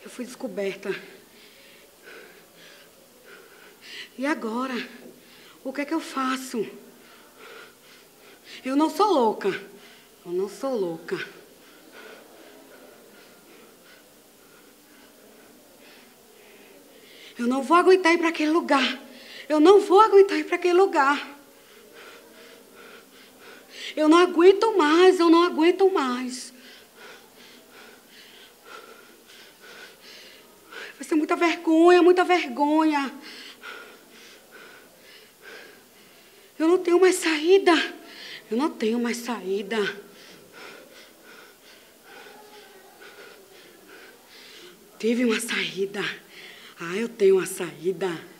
Eu fui descoberta. E agora? O que é que eu faço? Eu não sou louca. Eu não sou louca. Eu não vou aguentar ir para aquele lugar. Eu não vou aguentar ir para aquele lugar. Eu não aguento mais, eu não aguento mais. Vai ser muita vergonha, muita vergonha. Eu não tenho mais saída. Eu não tenho mais saída. Tive uma saída. Ah, eu tenho uma saída.